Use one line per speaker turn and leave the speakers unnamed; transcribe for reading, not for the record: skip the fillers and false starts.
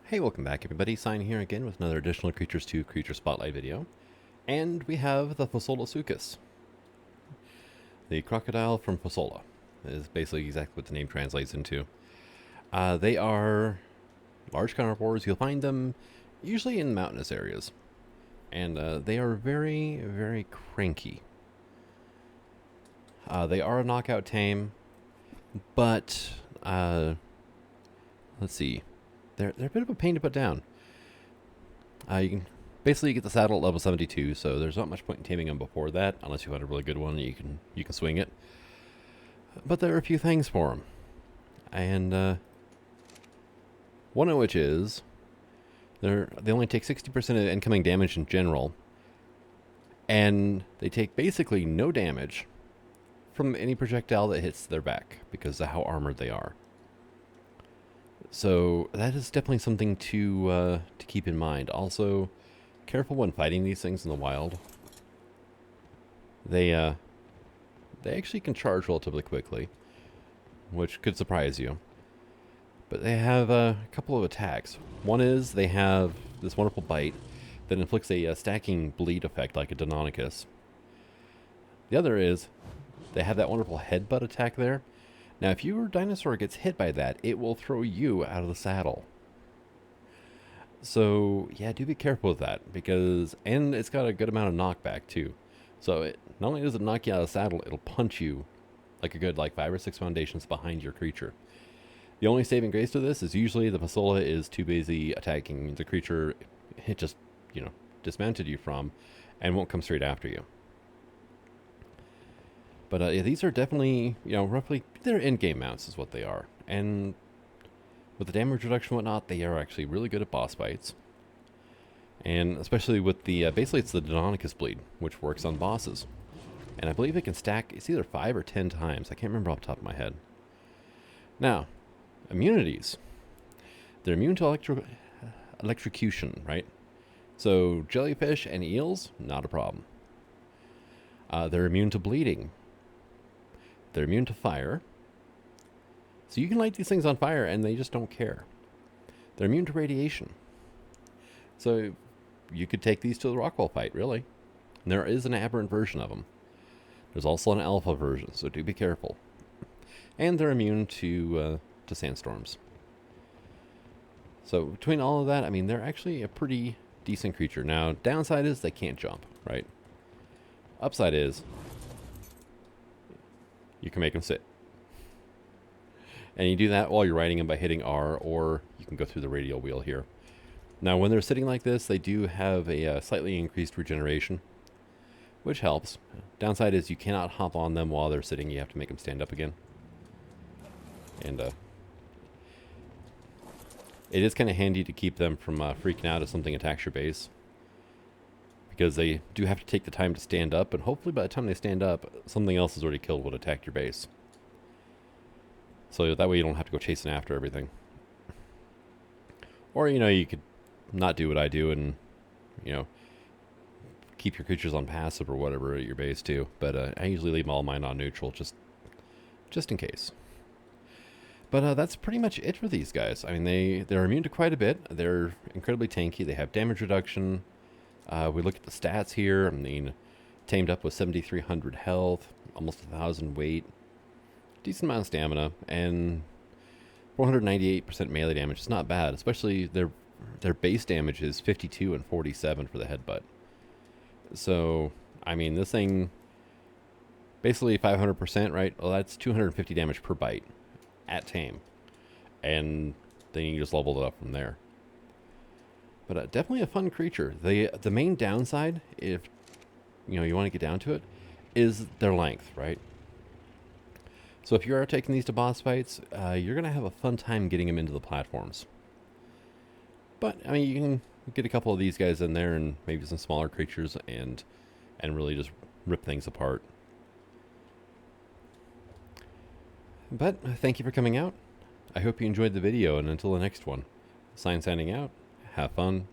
Hey, welcome back everybody. Sign here again with another additional Creatures 2 Creature Spotlight video. And we have the Fasolasuchus. The crocodile from Fasola is basically exactly what the name translates into. They are large carnivores. You'll find them usually in mountainous areas. And they are very, very cranky. They are a knockout tame, but let's see. They're a bit of a pain to put down. You can basically get the saddle at level 72, so there's not much point in taming them before that, unless you find a really good one. You can swing it. But there are a few things for them, and one of which is they only take 60% of incoming damage in general, and they take basically no damage from any projectile that hits their back because of how armored they are. So that is definitely something to keep in mind. Also, careful when fighting these things in the wild. They actually can charge relatively quickly, which could surprise you. But they have a couple of attacks. One is they have this wonderful bite that inflicts a stacking bleed effect like a Deinonychus. The other is they have that wonderful headbutt attack there. Now, if your dinosaur gets hit by that, it will throw you out of the saddle. So, yeah, do be careful with that, and it's got a good amount of knockback, too. So, not only does it knock you out of the saddle, it'll punch you like a good, 5 or 6 foundations behind your creature. The only saving grace to this is usually the Fasola is too busy attacking the creature it just, dismounted you from, and won't come straight after you. But yeah, these are definitely, roughly, they're in-game mounts is what they are. And with the damage reduction and whatnot, they are actually really good at boss fights. And especially with the, basically it's the Deinonychus bleed, which works on bosses. And I believe it can stack, it's either 5 or 10 times. I can't remember off the top of my head. Now, immunities. They're immune to electrocution, right? So jellyfish and eels, not a problem. They're immune to bleeding. They're immune to fire. So you can light these things on fire and they just don't care. They're immune to radiation. So you could take these to the Rockwell fight, really. And there is an aberrant version of them. There's also an alpha version, so do be careful. And they're immune to sandstorms. So between all of that, I mean, they're actually a pretty decent creature. Now, downside is they can't jump, right? Upside is you can make them sit. And you do that while you're riding them by hitting R, or you can go through the radial wheel here. Now, when they're sitting like this, they do have a slightly increased regeneration, which helps. Downside is you cannot hop on them while they're sitting. You have to make them stand up again. And it is kind of handy to keep them from freaking out if something attacks your base, because they do have to take the time to stand up, and hopefully by the time they stand up, something else has already killed what attacked your base. So that way you don't have to go chasing after everything. Or, you could not do what I do and, keep your creatures on passive or whatever at your base too. But I usually leave all mine on neutral just in case. But that's pretty much it for these guys. I mean, they're immune to quite a bit. They're incredibly tanky. They have damage reduction. We look at the stats here. I mean, tamed up with 7,300 health, almost 1,000 weight, decent amount of stamina, and 498% melee damage. It's not bad, especially their base damage is 52 and 47 for the headbutt. So, I mean, this thing, basically 500%, right? Well, that's 250 damage per bite at tame. And then you just level it up from there. But definitely a fun creature. The main downside, if you want to get down to it, is their length, right? So if you are taking these to boss fights, you're going to have a fun time getting them into the platforms. But, I mean, you can get a couple of these guys in there and maybe some smaller creatures and really just rip things apart. But thank you for coming out. I hope you enjoyed the video, and until the next one, signing out. Have fun,